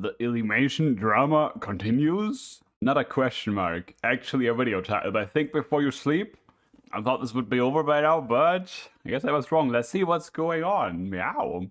The Illymation drama continues? Not a question mark. Actually a video title. I think before you sleep. I thought this would be over by now, but I guess I was wrong. Let's see what's going on. Meow.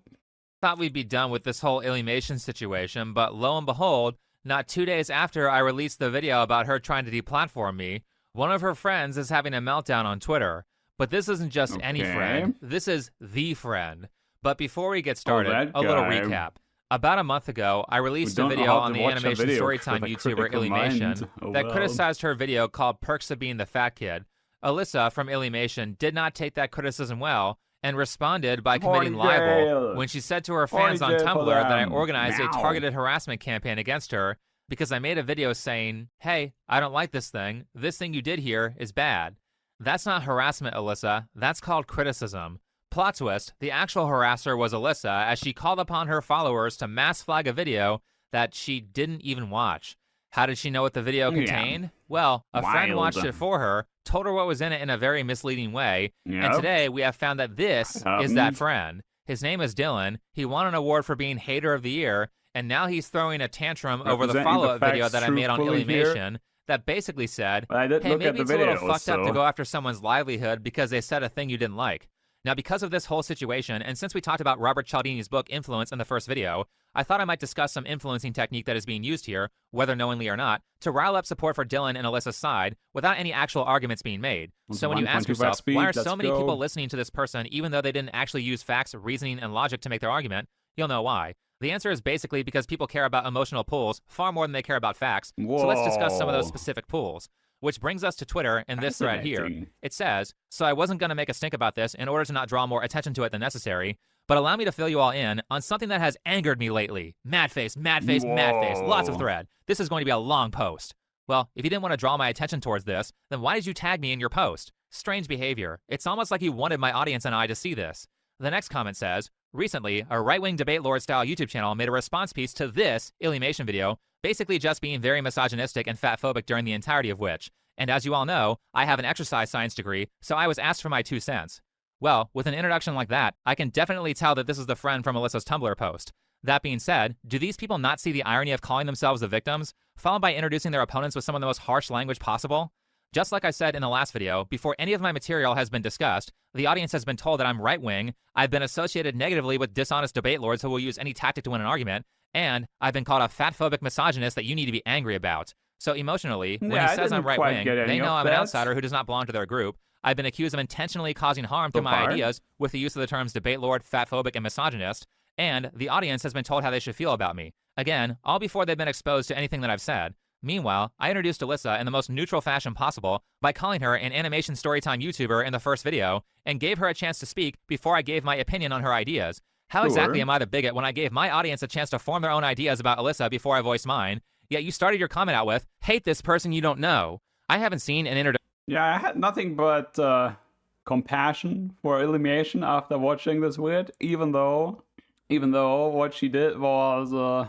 Thought we'd be done with this whole Illymation situation, but lo and behold, not 2 days after I released the video about her trying to deplatform me, one of her friends is having a meltdown on Twitter. But this isn't just any friend. This is the friend. But before we get started, a little recap. About a month ago, I released a video on the animation storytime YouTuber Illymation that criticized her video called Perks of Being the Fat Kid. Alyssa from Illymation did not take that criticism well and responded by committing libel when she said to her fans on Tumblr that I organized a targeted harassment campaign against her because I made a video saying, hey, I don't like this thing. This thing you did here is bad. That's not harassment, Alyssa. That's called criticism. Plot twist, the actual harasser was Alyssa as she called upon her followers to mass flag a video that she didn't even watch. How did she know what the video contained? Well, a friend watched it for her, told her what was in it in a very misleading way, and today we have found that this is that friend. His name is Dylan. He won an award for being Hater of the Year, and now he's throwing a tantrum over the follow-up video that I made on Illymation that basically said, hey, maybe it's a little fucked up to go after someone's livelihood because they said a thing you didn't like. Now, because of this whole situation, and since we talked about Robert Cialdini's book Influence in the first video, I thought I might discuss some influencing technique that is being used here, whether knowingly or not, to rile up support for Dylan and Alyssa's side without any actual arguments being made. So when you ask yourself, why are so many people listening to this person even though they didn't actually use facts, reasoning, and logic to make their argument, you'll know why. The answer is basically because people care about emotional pulls far more than they care about facts. Whoa. So let's discuss some of those specific pulls. Which brings us to Twitter and this thread here. It says, so I wasn't going to make a stink about this in order to not draw more attention to it than necessary, but allow me to fill you all in on something that has angered me lately. Mad face, mad face, mad face. Lots of thread. This is going to be a long post. Well, if you didn't want to draw my attention towards this, then why did you tag me in your post? Strange behavior. It's almost like you wanted my audience and I to see this. The next comment says, recently, a right-wing debate lord style YouTube channel made a response piece to this Illymation video, basically just being very misogynistic and fatphobic during the entirety of which. And as you all know, I have an exercise science degree, so I was asked for my 2 cents. Well, with an introduction like that, I can definitely tell that this is the friend from Alyssa's Tumblr post. That being said, do these people not see the irony of calling themselves the victims, followed by introducing their opponents with some of the most harsh language possible? Just like I said in the last video, before any of my material has been discussed, the audience has been told that I'm right-wing, I've been associated negatively with dishonest debate lords who will use any tactic to win an argument, and I've been called a fatphobic misogynist that you need to be angry about. So emotionally, when he says I'm right-wing, they know I'm an outsider who does not belong to their group. I've been accused of intentionally causing harm through my ideas with the use of the terms debate lord, fatphobic, and misogynist, and the audience has been told how they should feel about me. Again, all before they've been exposed to anything that I've said. Meanwhile, I introduced Alyssa in the most neutral fashion possible by calling her an animation storytime YouTuber in the first video, and gave her a chance to speak before I gave my opinion on her ideas. How exactly am I the bigot when I gave my audience a chance to form their own ideas about Alyssa before I voiced mine? Yet you started your comment out with, hate this person you don't know. I haven't seen an introduction. Yeah, I had nothing but compassion for Illymation after watching this vid, even though what she did was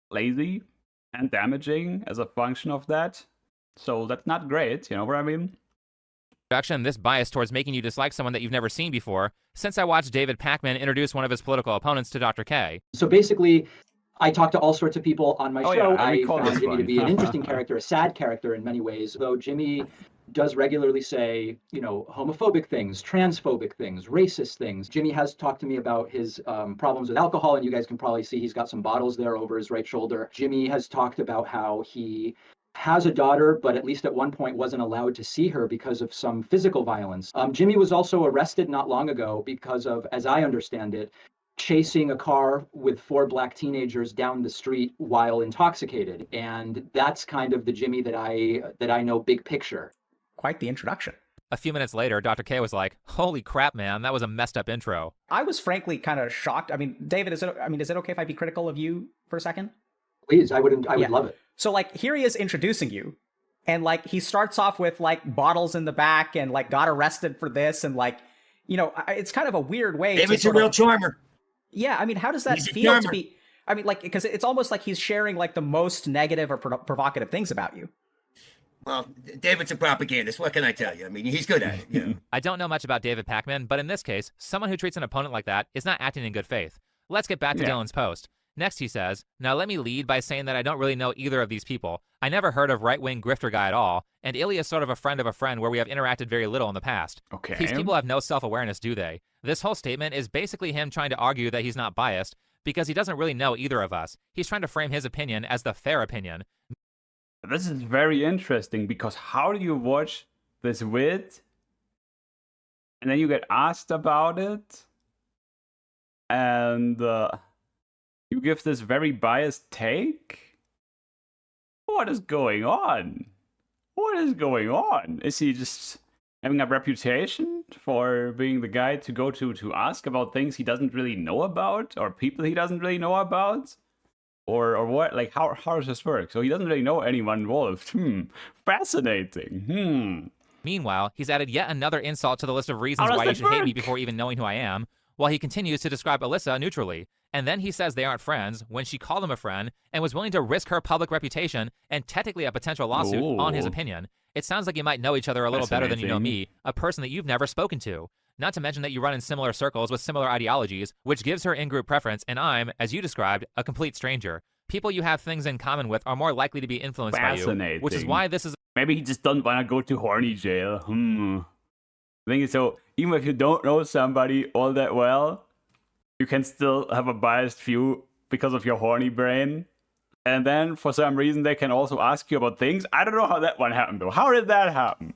lazy and damaging as a function of that. So that's not great, you know what I mean? This bias towards making you dislike someone that you've never seen before, since I watched David Pakman introduce one of his political opponents to Dr. K. So basically, I talk to all sorts of people on my show. I found Jimmy to be an interesting character, a sad character in many ways, though Jimmy does regularly say, you know, homophobic things, transphobic things, racist things. Jimmy has talked to me about his problems with alcohol, and you guys can probably see he's got some bottles there over his right shoulder. Jimmy has talked about how he has a daughter, but at least at one point wasn't allowed to see her because of some physical violence. Jimmy was also arrested not long ago because of, as I understand it, chasing a car with 4 black teenagers down the street while intoxicated. And that's kind of the Jimmy that I know big picture. Quite the introduction. A few minutes later, Dr. K was like, holy crap, man, that was a messed up intro. I was frankly kind of shocked. I mean, David, is it okay if I be critical of you for a second? Please, I would love it. So like, here he is introducing you, and like, he starts off with like bottles in the back and like got arrested for this. And like, you know, it's kind of a weird way. David's a real charmer. Yeah. I mean, how does that feel to be, I mean, like, because it's almost like he's sharing like the most negative or provocative things about you. Well, David's a propagandist. What can I tell you? I mean, he's good at it. You know? I don't know much about David Pakman, but in this case, someone who treats an opponent like that is not acting in good faith. Let's get back to Dylan's post. Next, he says, now let me lead by saying that I don't really know either of these people. I never heard of right-wing grifter guy at all, and Illy is sort of a friend of a friend where we have interacted very little in the past. Okay. These people have no self-awareness, do they? This whole statement is basically him trying to argue that he's not biased, because he doesn't really know either of us. He's trying to frame his opinion as the fair opinion. This is very interesting, because how do you watch this vid, and then you get asked about it, and you give this very biased take? What is going on? What is going on? Is he just having a reputation for being the guy to go to ask about things he doesn't really know about, or people he doesn't really know about? Or what? Like, how does this work? So he doesn't really know anyone involved. Fascinating. Meanwhile, he's added yet another insult to the list of reasons why you should hate me before even knowing who I am, while he continues to describe Alyssa neutrally. And then he says they aren't friends when she called him a friend and was willing to risk her public reputation and technically a potential lawsuit on his opinion. It sounds like you might know each other a little better than you know me, a person that you've never spoken to. Not to mention that you run in similar circles with similar ideologies, which gives her in-group preference, and I'm, as you described, a complete stranger. People you have things in common with are more likely to be influenced by you, which is why this is... Maybe he just doesn't want to go to horny jail. The thing is, so even if you don't know somebody all that well, you can still have a biased view because of your horny brain. And then, for some reason, they can also ask you about things. I don't know how that one happened, though. How did that happen?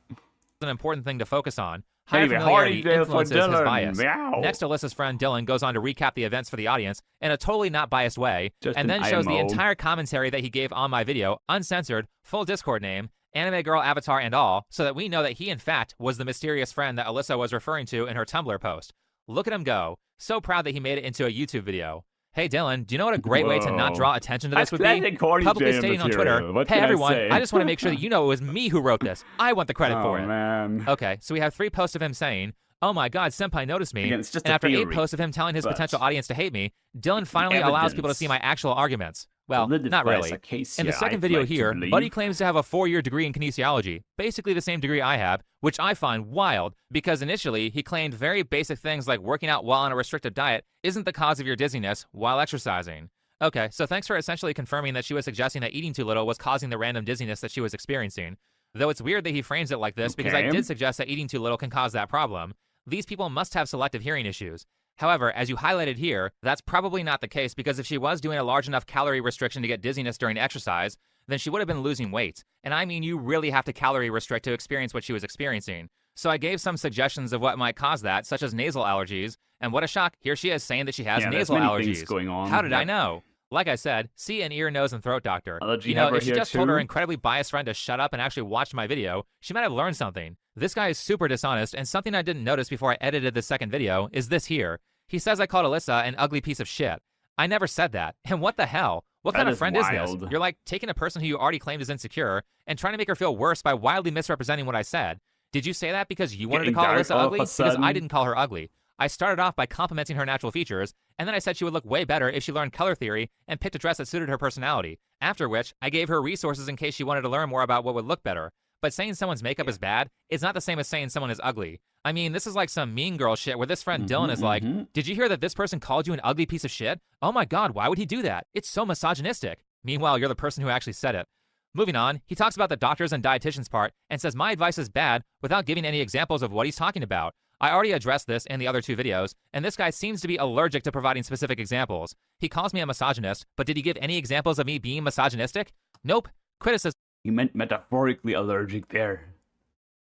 An important thing to focus on. High familiarity influences his bias. Meow. Next, Alyssa's friend Dylan goes on to recap the events for the audience in a totally not biased way, and then shows the entire commentary that he gave on my video, uncensored, full Discord name, anime girl avatar and all, so that we know that he in fact was the mysterious friend that Alyssa was referring to in her Tumblr post. Look at him go. So proud that he made it into a YouTube video. Hey Dylan, do you know what a great way to not draw attention to this would be? Publicly stating on Twitter, hey everyone, I just want to make sure that you know it was me who wrote this. I want the credit for it. Man. Okay, so we have 3 posts of him saying, oh my god, Senpai noticed me. Again, it's just and after theory, 8 posts of him telling his potential audience to hate me, Dylan finally allows people to see my actual arguments. Well, not really. In the second video here, Buddy claims to have a 4-year degree in kinesiology, basically the same degree I have, which I find wild, because initially he claimed very basic things like working out while on a restrictive diet isn't the cause of your dizziness while exercising. Okay, so thanks for essentially confirming that she was suggesting that eating too little was causing the random dizziness that she was experiencing. Though it's weird that he frames it like this, because I did suggest that eating too little can cause that problem. These people must have selective hearing issues. However, as you highlighted here, that's probably not the case, because if she was doing a large enough calorie restriction to get dizziness during exercise, then she would have been losing weight. And I mean, you really have to calorie restrict to experience what she was experiencing. So I gave some suggestions of what might cause that, such as nasal allergies, and what a shock, here she is saying that she has nasal allergies. Going on. How did I know? Like I said, see an ear, nose, and throat doctor. Allergy if she just told her incredibly biased friend to shut up and actually watch my video, she might have learned something. This guy is super dishonest, and something I didn't notice before I edited the second video is this here. He says I called Alyssa an ugly piece of shit. I never said that. And what the hell? What kind of friend is this? You're like taking a person who you already claimed is insecure and trying to make her feel worse by wildly misrepresenting what I said. Did you say that because you wanted to call Alyssa ugly? Because I didn't call her ugly. I started off by complimenting her natural features, and then I said she would look way better if she learned color theory and picked a dress that suited her personality, after which I gave her resources in case she wanted to learn more about what would look better. But saying someone's makeup is bad is not the same as saying someone is ugly. I mean, this is like some mean girl shit where this friend Dylan is like, did you hear that this person called you an ugly piece of shit? Oh my god, why would he do that? It's so misogynistic. Meanwhile, you're the person who actually said it. Moving on, he talks about the doctors and dietitians part and says my advice is bad without giving any examples of what he's talking about. I already addressed this in the other 2 videos, and this guy seems to be allergic to providing specific examples. He calls me a misogynist, but did he give any examples of me being misogynistic? Nope. Criticism. He meant metaphorically allergic there.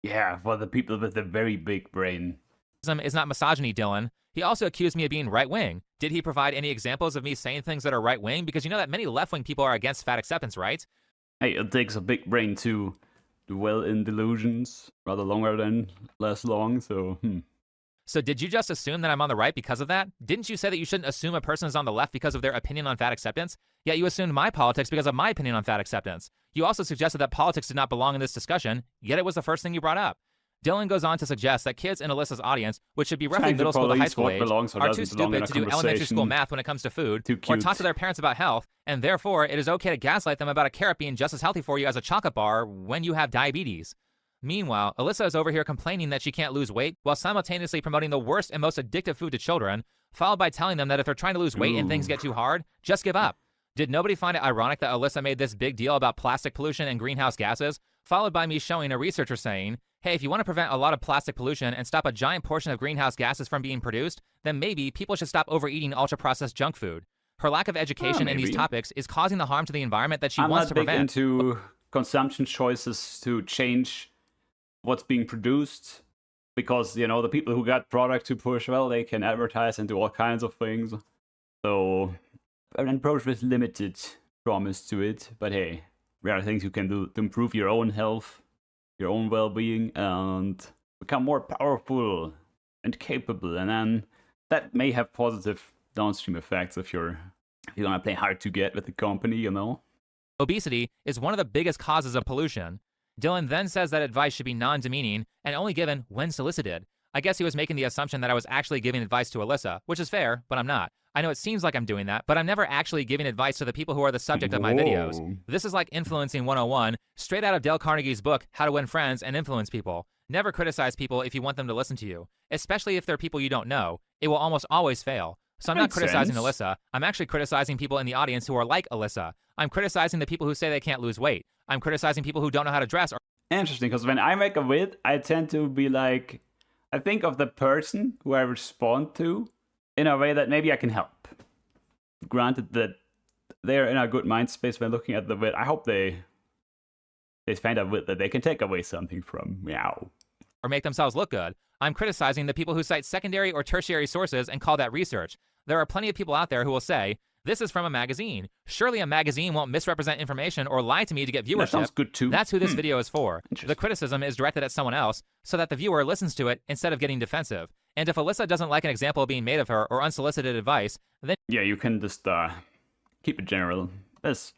Yeah, for the people with a very big brain. Is not misogyny, Dylan. He also accused me of being right-wing. Did he provide any examples of me saying things that are right-wing? Because you know that many left-wing people are against fat acceptance, right? Hey, it takes a big brain to dwell in delusions, rather longer than less long, so So did you just assume that I'm on the right because of that? Didn't you say that you shouldn't assume a person is on the left because of their opinion on fat acceptance? Yet you assumed my politics because of my opinion on fat acceptance. You also suggested that politics did not belong in this discussion, yet it was the first thing you brought up. Dylan goes on to suggest that kids in Alyssa's audience, which should be roughly middle school to high school age, are too stupid to do elementary school math when it comes to food, or talk to their parents about health, and therefore it is okay to gaslight them about a carrot being just as healthy for you as a chocolate bar when you have diabetes. Meanwhile, Alyssa is over here complaining that she can't lose weight while simultaneously promoting the worst and most addictive food to children, followed by telling them that if they're trying to lose weight and things get too hard, just give up. Did nobody find it ironic that Alyssa made this big deal about plastic pollution and greenhouse gases, followed by me showing a researcher saying, hey, if you want to prevent a lot of plastic pollution and stop a giant portion of greenhouse gases from being produced, then maybe people should stop overeating ultra-processed junk food. Her lack of education in these topics is causing the harm to the environment that she wants to prevent. I'm not big into consumption choices to change what's being produced, because, you know, the people who got product to push, well, they can advertise and do all kinds of things. So an approach with limited promise to it, but hey, there are things you can do to improve your own health, your own well-being, and become more powerful and capable, and then that may have positive downstream effects if you're gonna play hard to get with the company, you know. Obesity is one of the biggest causes of pollution. Dylan then says that advice should be non-demeaning and only given when solicited. I guess he was making the assumption that I was actually giving advice to Alyssa, which is fair, but I'm not. I know it seems like I'm doing that, but I'm never actually giving advice to the people who are the subject of my videos. This is like influencing 101, straight out of Dale Carnegie's book, How to Win Friends and Influence People. Never criticize people if you want them to listen to you, especially if they're people you don't know. It will almost always fail. So I'm not criticizing Alyssa. I'm actually criticizing people in the audience who are like Alyssa. I'm criticizing the people who say they can't lose weight. I'm criticizing people who don't know how to dress. Interesting, because when I make a vid, I tend to be like, I think of the person who I respond to in a way that maybe I can help. Granted that they're in a good mind space when looking at the vid. I hope they find a vid that they can take away something from. Meow. Or make themselves look good. I'm criticizing the people who cite secondary or tertiary sources and call that research. There are plenty of people out there who will say, this is from a magazine. Surely a magazine won't misrepresent information or lie to me to get viewership. That sounds good too. That's who this video is for. The criticism is directed at someone else so that the viewer listens to it instead of getting defensive. And if Alyssa doesn't like an example being made of her or unsolicited advice, then yeah, you can just keep it general. There's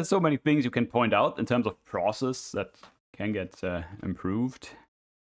so many things you can point out in terms of process that can get improved.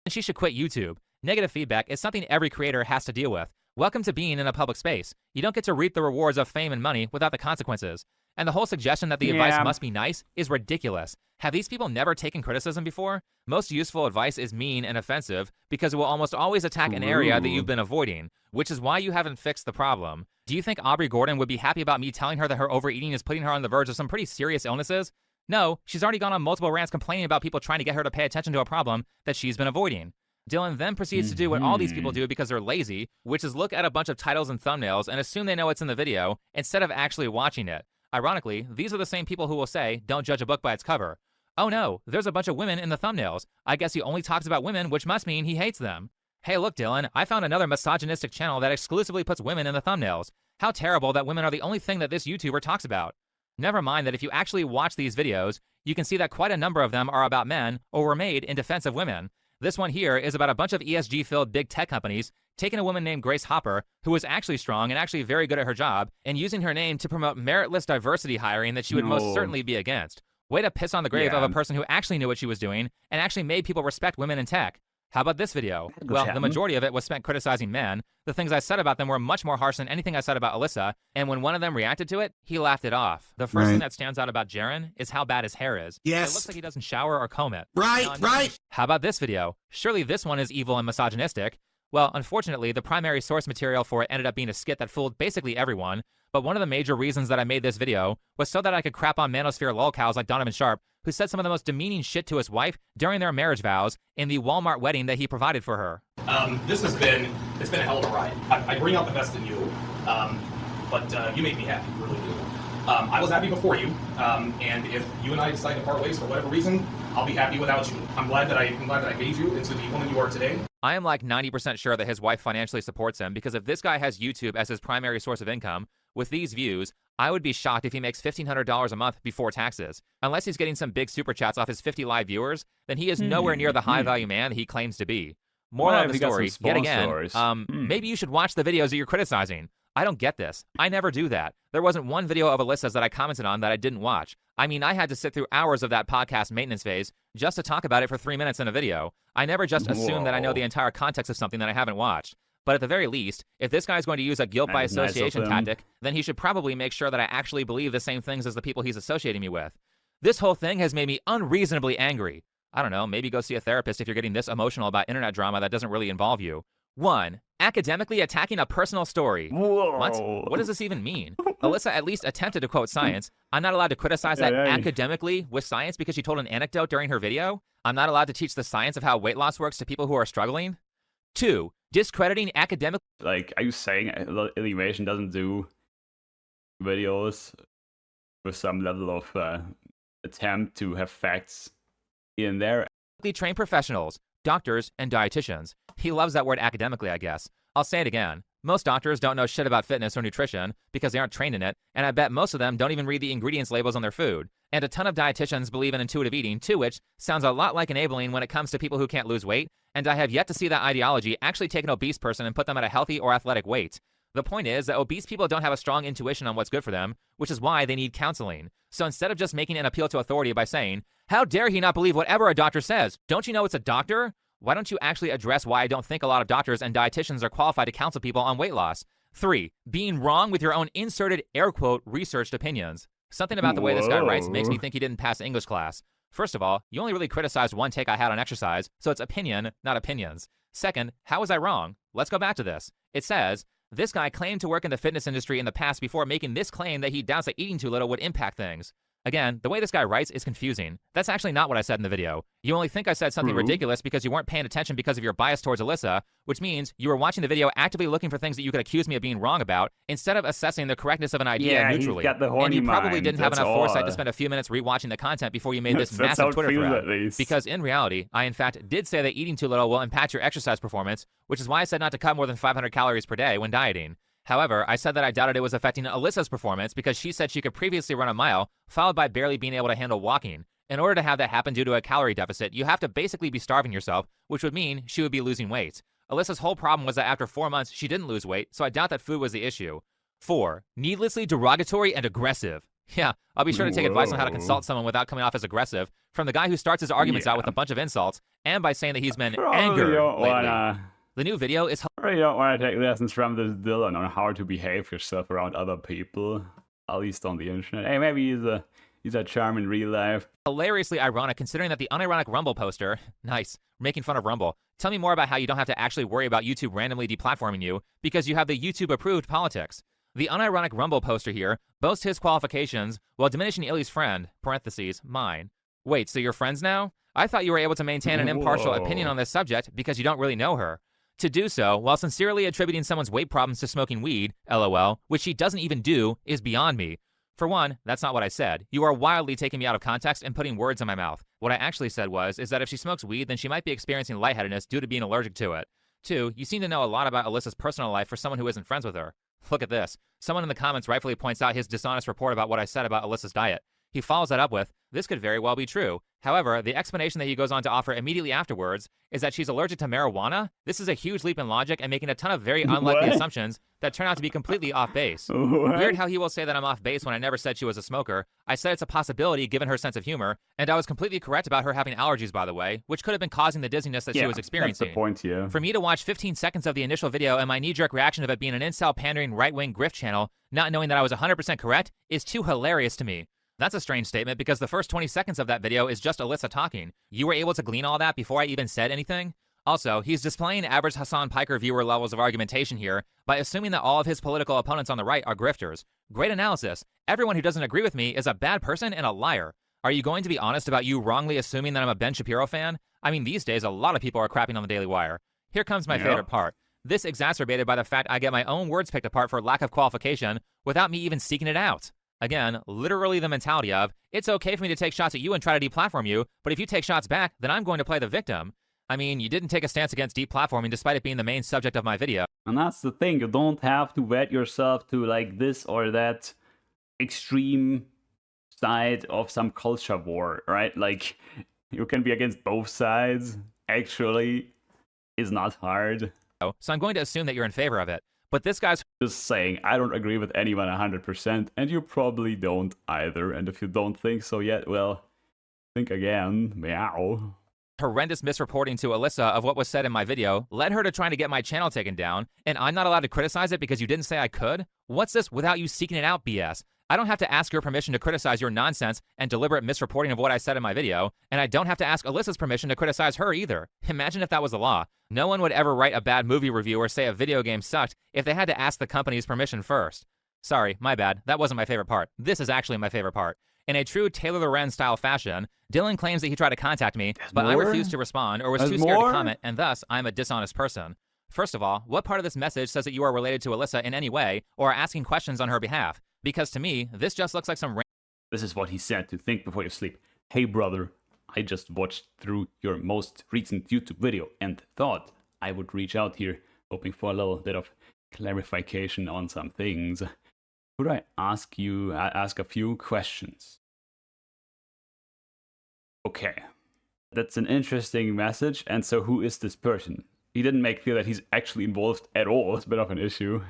she should quit YouTube. Negative feedback is something every creator has to deal with. Welcome to being in a public space. You don't get to reap the rewards of fame and money without the consequences. And the whole suggestion that the advice must be nice is ridiculous. Have these people never taken criticism before? Most useful advice is mean and offensive because it will almost always attack an area that you've been avoiding, which is why you haven't fixed the problem. Do you think Aubrey Gordon would be happy about me telling her that her overeating is putting her on the verge of some pretty serious illnesses? No, she's already gone on multiple rants complaining about people trying to get her to pay attention to a problem that she's been avoiding. Dylan then proceeds to do what all these people do because they're lazy, which is look at a bunch of titles and thumbnails and assume they know what's in the video instead of actually watching it. Ironically, these are the same people who will say, don't judge a book by its cover. Oh no, there's a bunch of women in the thumbnails. I guess he only talks about women, which must mean he hates them. Hey look Dylan, I found another misogynistic channel that exclusively puts women in the thumbnails. How terrible that women are the only thing that this YouTuber talks about. Never mind that if you actually watch these videos, you can see that quite a number of them are about men or were made in defense of women. This one here is about a bunch of ESG-filled big tech companies taking a woman named Grace Hopper, who was actually strong and actually very good at her job, and using her name to promote meritless diversity hiring that she would most certainly be against. Way to piss on the grave of a person who actually knew what she was doing and actually made people respect women in tech. How about this video? Well, the majority of it was spent criticizing men. The things I said about them were much more harsh than anything I said about Alyssa, and when one of them reacted to it, he laughed it off. The first thing that stands out about Jaren is how bad his hair is. Yes. It looks like he doesn't shower or comb it. Right. How about this video? Surely this one is evil and misogynistic. Well, unfortunately, the primary source material for it ended up being a skit that fooled basically everyone, but one of the major reasons that I made this video was so that I could crap on manosphere lolcows like Donovan Sharp, who said some of the most demeaning shit to his wife during their marriage vows in the Walmart wedding that he provided for her. It's been a hell of a ride. I bring out the best in you, but you make me happy, you really do. I was happy before you, and if you and I decide to part ways for whatever reason, I'll be happy without you. I'm glad that I made you into the woman you are today. I am like 90% sure that his wife financially supports him, because if this guy has YouTube as his primary source of income, with these views, I would be shocked if he makes $1,500 a month before taxes. Unless he's getting some big super chats off his 50 live viewers, then he is nowhere near the high-value man that he claims to be. Moral of the story, yet again, maybe you should watch the videos that you're criticizing. I don't get this. I never do that. There wasn't one video of Alyssa's that I commented on that I didn't watch. I mean, I had to sit through hours of that podcast maintenance phase just to talk about it for 3 minutes in a video. I never just assume that I know the entire context of something that I haven't watched. But at the very least, if this guy's going to use a guilt by association tactic, then he should probably make sure that I actually believe the same things as the people he's associating me with. This whole thing has made me unreasonably angry. I don't know, maybe go see a therapist if you're getting this emotional about internet drama that doesn't really involve you. 1. Academically attacking a personal story. Whoa. What does this even mean? Alyssa at least attempted to quote science. I'm not allowed to criticize that academically with science because she told an anecdote during her video. I'm not allowed to teach the science of how weight loss works to people who are struggling. 2. Discrediting academic. Like, are you saying Illymation doesn't do videos with some level of attempt to have facts in there? Trained professionals, doctors, and dietitians. He loves that word academically, I guess. I'll say it again. Most doctors don't know shit about fitness or nutrition because they aren't trained in it, and I bet most of them don't even read the ingredients labels on their food. And a ton of dietitians believe in intuitive eating, too, which sounds a lot like enabling when it comes to people who can't lose weight, and I have yet to see that ideology actually take an obese person and put them at a healthy or athletic weight. The point is that obese people don't have a strong intuition on what's good for them, which is why they need counseling. So instead of just making an appeal to authority by saying, how dare he not believe whatever a doctor says? Don't you know it's a doctor? Why don't you actually address why I don't think a lot of doctors and dietitians are qualified to counsel people on weight loss? 3. Being wrong with your own inserted, air quote, researched opinions. Something about the way this guy writes makes me think he didn't pass English class. First of all, you only really criticized one take I had on exercise, so it's opinion, not opinions. Second, how was I wrong? Let's go back to this. It says, this guy claimed to work in the fitness industry in the past before making this claim that he doubts that eating too little would impact things. Again, the way this guy writes is confusing. That's actually not what I said in the video. You only think I said something ridiculous because you weren't paying attention because of your bias towards Alyssa, which means you were watching the video actively looking for things that you could accuse me of being wrong about, instead of assessing the correctness of an idea neutrally. He's got the horny and you probably mind. didn't have enough foresight to spend a few minutes rewatching the content before you made this massive Twitter thread. Because in reality, I in fact did say that eating too little will impact your exercise performance, which is why I said not to cut more than 500 calories per day when dieting. However, I said that I doubted it was affecting Alyssa's performance because she said she could previously run a mile, followed by barely being able to handle walking. In order to have that happen due to a calorie deficit, you have to basically be starving yourself, which would mean she would be losing weight. Alyssa's whole problem was that after 4 months, she didn't lose weight, so I doubt that food was the issue. 4. Needlessly derogatory and aggressive. Yeah, I'll be sure to take advice on how to consult someone without coming off as aggressive from the guy who starts his arguments out with a bunch of insults, and by saying that he's been angered lately. The new video is... You don't want to take lessons from this Dylan on how to behave yourself around other people, at least on the internet. Hey, maybe he's a charm in real life. Hilariously ironic considering that the unironic Rumble poster, nice, making fun of Rumble, tell me more about how you don't have to actually worry about YouTube randomly deplatforming you because you have the YouTube-approved politics. The unironic Rumble poster here boasts his qualifications while diminishing Illy's friend, parentheses, mine. Wait, so you're friends now? I thought you were able to maintain an impartial opinion on this subject because you don't really know her. To do so, while sincerely attributing someone's weight problems to smoking weed, LOL, which she doesn't even do, is beyond me. For one, that's not what I said. You are wildly taking me out of context and putting words in my mouth. What I actually said is that if she smokes weed, then she might be experiencing lightheadedness due to being allergic to it. 2, you seem to know a lot about Alyssa's personal life for someone who isn't friends with her. Look at this. Someone in the comments rightfully points out his dishonest report about what I said about Alyssa's diet. He follows that up with, this could very well be true. However, the explanation that he goes on to offer immediately afterwards is that she's allergic to marijuana. This is a huge leap in logic and making a ton of very unlikely assumptions that turn out to be completely off base. Weird how he will say that I'm off base when I never said she was a smoker. I said it's a possibility given her sense of humor, and I was completely correct about her having allergies, by the way, which could have been causing the dizziness that she was experiencing. That's the point here. For me to watch 15 seconds of the initial video and my knee-jerk reaction of it being an incel pandering right-wing grift channel, not knowing that I was 100% correct, is too hilarious to me. That's a strange statement because the first 20 seconds of that video is just Alyssa talking. You were able to glean all that before I even said anything? Also, he's displaying average Hassan Piker viewer levels of argumentation here by assuming that all of his political opponents on the right are grifters. Great analysis. Everyone who doesn't agree with me is a bad person and a liar. Are you going to be honest about you wrongly assuming that I'm a Ben Shapiro fan? I mean, these days, a lot of people are crapping on the Daily Wire. Here comes my favorite part. This exacerbated by the fact I get my own words picked apart for lack of qualification without me even seeking it out. Again, literally the mentality of, it's okay for me to take shots at you and try to deplatform you, but if you take shots back, then I'm going to play the victim. I mean, you didn't take a stance against deplatforming despite it being the main subject of my video. And that's the thing, you don't have to wed yourself to like this or that extreme side of some culture war, right? Like, you can be against both sides, actually. It's not hard. So I'm going to assume that you're in favor of it. But this guy's just saying, I don't agree with anyone 100%, and you probably don't either. And if you don't think so yet, well, think again. Meow. Horrendous misreporting to Alyssa of what was said in my video led her to trying to get my channel taken down, and I'm not allowed to criticize it because you didn't say I could? What's this without you seeking it out BS? I don't have to ask your permission to criticize your nonsense and deliberate misreporting of what I said in my video, and I don't have to ask Alyssa's permission to criticize her either. Imagine if that was the law. No one would ever write a bad movie review or say a video game sucked if they had to ask the company's permission first. Sorry, my bad. That wasn't my favorite part. This is actually my favorite part. In a true Taylor Lorenz style fashion, Dylan claims that he tried to contact me, but I refused to respond or was too scared to comment, and thus I'm a dishonest person. First of all, what part of this message says that you are related to Alyssa in any way or are asking questions on her behalf? Because to me, this just looks like some This is what he said to think before you sleep. Hey brother, I just watched through your most recent YouTube video and thought I would reach out here, hoping for a little bit of clarification on some things. Could I ask a few questions? Okay, that's an interesting message. And so who is this person? He didn't make clear that he's actually involved at all. It's a bit of an issue.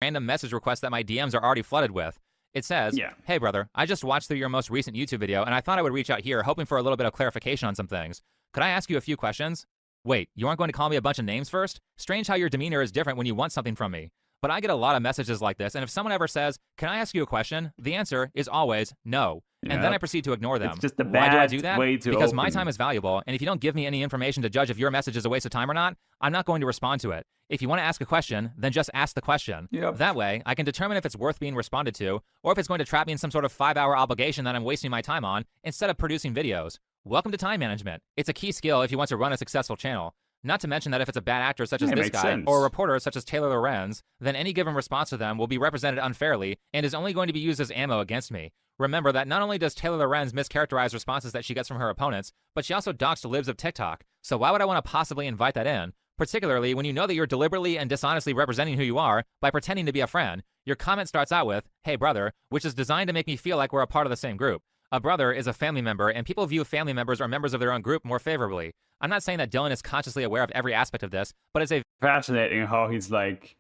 Random message request that my DMs are already flooded with. It says, Hey brother, I just watched through your most recent YouTube video and I thought I would reach out here hoping for a little bit of clarification on some things. Could I ask you a few questions? Wait, you aren't going to call me a bunch of names first? Strange how your demeanor is different when you want something from me. But I get a lot of messages like this, and if someone ever says, can I ask you a question? The answer is always no. And then I proceed to ignore them. It's just a Why do I do that? way to Because open. my time is valuable, and if you don't give me any information to judge if your message is a waste of time or not, I'm not going to respond to it. If you want to ask a question, then just ask the question. That way, I can determine if it's worth being responded to, or if it's going to trap me in some sort of 5-hour obligation that I'm wasting my time on, instead of producing videos. Welcome to time management. It's a key skill if you want to run a successful channel. Not to mention that if it's a bad actor such as this guy, or a reporter such as Taylor Lorenz, then any given response to them will be represented unfairly and is only going to be used as ammo against me. Remember that not only does Taylor Lorenz mischaracterize responses that she gets from her opponents, but she also doxed libs of TikTok. So why would I want to possibly invite that in? Particularly when you know that you're deliberately and dishonestly representing who you are by pretending to be a friend. Your comment starts out with, hey brother, which is designed to make me feel like we're a part of the same group. A brother is a family member, and people view family members or members of their own group more favorably. I'm not saying that Dylan is consciously aware of every aspect of this, but it's a fascinating how he's like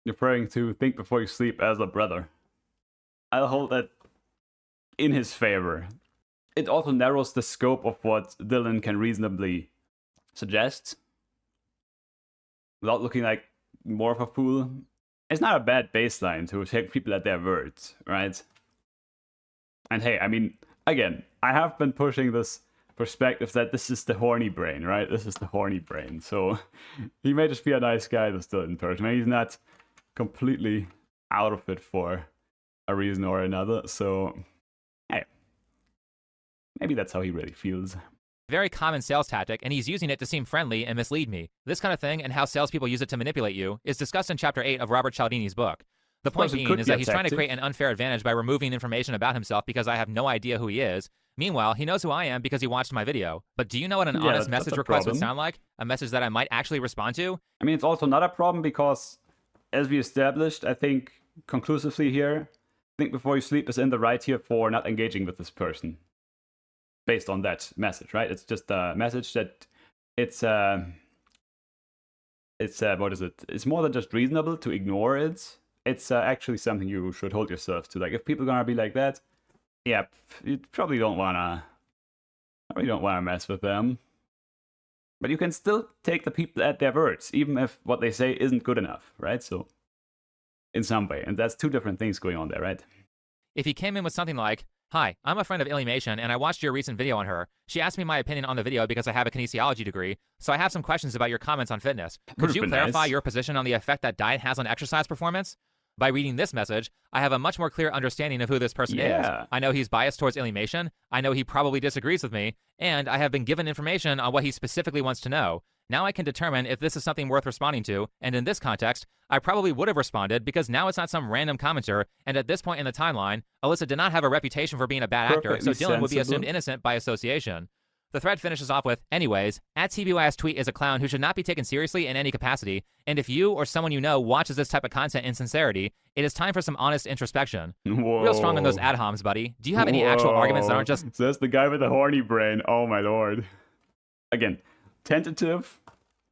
referring to think before you sleep as a brother. I'll hold that in his favor. It also narrows the scope of what Dylan can reasonably suggest without looking like more of a fool. It's not a bad baseline to take people at their words, right? And hey, I mean, again, I have been pushing this perspective that this is the horny brain, right? This is the horny brain. So he may just be a nice guy that's still in person. Maybe he's not completely out of it for a reason or another. So, hey, maybe that's how he really feels. Very common sales tactic, and he's using it to seem friendly and mislead me. This kind of thing, and how salespeople use it to manipulate you, is discussed in Chapter 8 of Robert Cialdini's book. The point being is that he's trying to create an unfair advantage by removing information about himself because I have no idea who he is. Meanwhile, he knows who I am because he watched my video. But do you know what an honest message request would sound like? A message that I might actually respond to? I mean, it's also not a problem because, as we established, I think, conclusively here, think before you sleep is in the right here for not engaging with this person. Based on that message, right? It's just a message that it's what is it? It's more than just reasonable to ignore it. It's actually something you should hold yourself to. Like, if people are gonna be like that, yeah, you probably don't wanna mess with them. But you can still take the people at their words, even if what they say isn't good enough, right? So, in some way, and that's two different things going on there, right? If he came in with something like, hi, I'm a friend of Illymation, and I watched your recent video on her. She asked me my opinion on the video because I have a kinesiology degree, so I have some questions about your comments on fitness. Could you clarify your position on the effect that diet has on exercise performance? By reading this message, I have a much more clear understanding of who this person is. I know he's biased towards Illymation, I know he probably disagrees with me, and I have been given information on what he specifically wants to know. Now I can determine if this is something worth responding to, and in this context, I probably would have responded because now it's not some random commenter, and at this point in the timeline, Alyssa did not have a reputation for being a bad actor, so Dylan would be assumed innocent by association. The thread finishes off with, anyways, @TBYS tweet is a clown who should not be taken seriously in any capacity, and if you or someone you know watches this type of content in sincerity, it is time for some honest introspection. Whoa. Real strong on those ad homs, buddy. Do you have any actual arguments that aren't just... So that's the guy with the horny brain. Oh my lord. Again, tentative.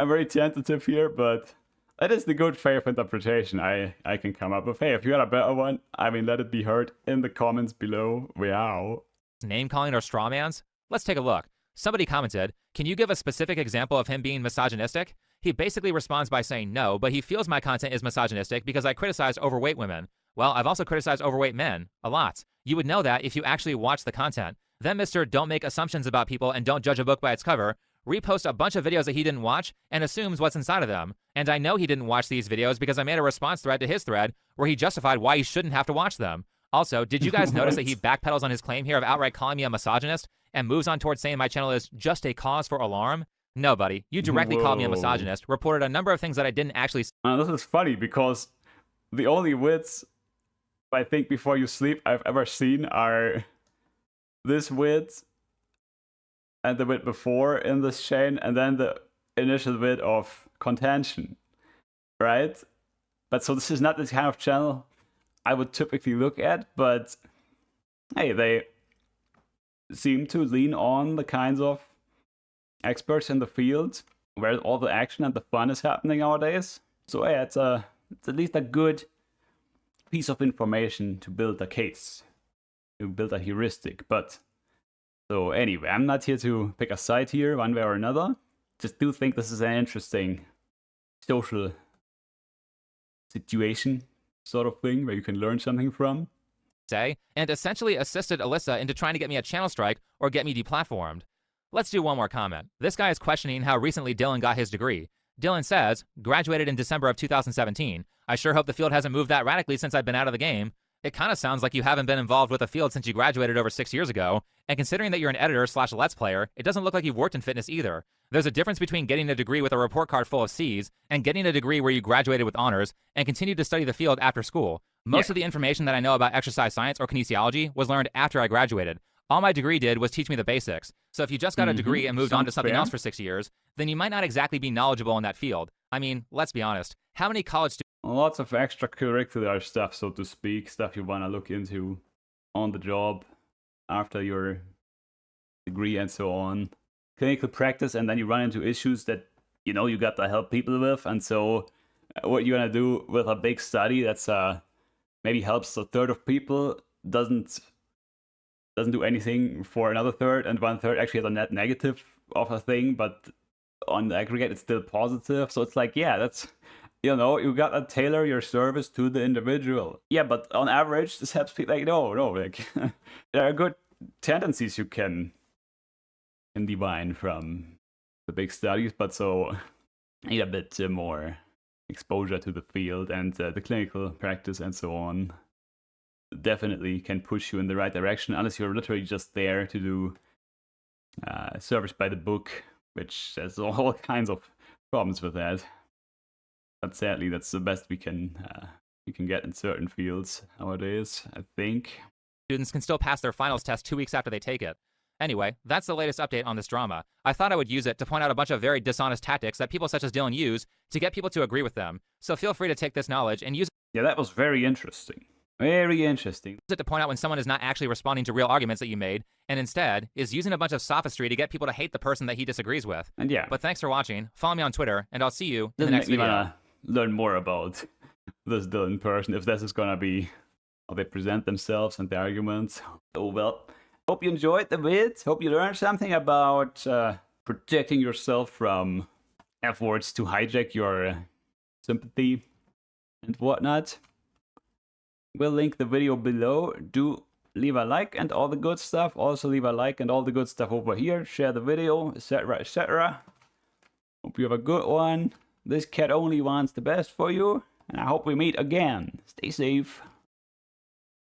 I'm very tentative here, but that is the good faith interpretation I can come up with. Hey, if you got a better one, I mean, let it be heard in the comments below. Wow. Name-calling or strawmans? Let's take a look. Somebody commented, can you give a specific example of him being misogynistic? He basically responds by saying no, but he feels my content is misogynistic because I criticize overweight women. Well, I've also criticized overweight men a lot. You would know that if you actually watch the content. Then Mr. Don't make assumptions about people and don't judge a book by its cover reposts a bunch of videos that he didn't watch and assumes what's inside of them. And I know he didn't watch these videos because I made a response thread to his thread where he justified why he shouldn't have to watch them. Also, did you guys notice that he backpedals on his claim here of outright calling me a misogynist and moves on towards saying my channel is just a cause for alarm? No, buddy. You directly called me a misogynist, reported a number of things that I didn't actually... This is funny because the only wits I think before you sleep I've ever seen are this wit and the bit before in this chain, and then the initial bit of contention, right? But so this is not the kind of channel I would typically look at, but hey, they seem to lean on the kinds of experts in the field where all the action and the fun is happening nowadays. So yeah, it's at least a good piece of information to build a case, to build a heuristic, but... So anyway, I'm not here to pick a side here, one way or another. Just do think this is an interesting social situation sort of thing where you can learn something from. And essentially assisted Alyssa into trying to get me a channel strike or get me deplatformed. Let's do one more comment. This guy is questioning how recently Dylan got his degree. Dylan says, graduated in December of 2017. I sure hope the field hasn't moved that radically since I've been out of the game. It kind of sounds like you haven't been involved with the field since you graduated over 6 years ago, and considering that you're an editor/let's player, it doesn't look like you've worked in fitness either. There's a difference between getting a degree with a report card full of C's and getting a degree where you graduated with honors and continued to study the field after school. Most of the information that I know about exercise science or kinesiology was learned after I graduated. All my degree did was teach me the basics. So if you just got a degree and moved on to something else for 6 years, then you might not exactly be knowledgeable in that field. I mean, let's be honest. How many college students... Lots of extracurricular stuff, so to speak, stuff you want to look into on the job after your degree and so on. Clinical practice, and then you run into issues that, you know, you got to help people with, and so what you're going to do with a big study that's maybe helps a third of people, doesn't do anything for another third, and one third actually has a net negative of a thing, but on the aggregate it's still positive. So it's like, yeah, that's... You know, you gotta tailor your service to the individual. Yeah, but on average, this helps people. Like, no, like there are good tendencies you can divine from the big studies, but so need a bit more exposure to the field and the clinical practice and so on. Definitely can push you in the right direction, unless you're literally just there to do service by the book, which has all kinds of problems with that. But sadly, that's the best we can get in certain fields nowadays, I think. Students can still pass their finals test 2 weeks after they take it. Anyway, that's the latest update on this drama. I thought I would use it to point out a bunch of very dishonest tactics that people such as Dylan use to get people to agree with them. So feel free to take this knowledge and use it. Yeah, that was very interesting. Very interesting. Use it to point out when someone is not actually responding to real arguments that you made, and instead is using a bunch of sophistry to get people to hate the person that he disagrees with. And yeah. But thanks for watching. Follow me on Twitter, and I'll see you in the next video. Learn more about this Dylan person, if this is gonna be how they present themselves and the arguments. Oh well, hope you enjoyed the vid. Hope you learned something about protecting yourself from efforts to hijack your sympathy and whatnot. We'll link the video below. Do leave a like and all the good stuff. Also leave a like and all the good stuff over here. Share the video, etc, etc. Hope you have a good one. This cat only wants the best for you, and I hope we meet again. Stay safe.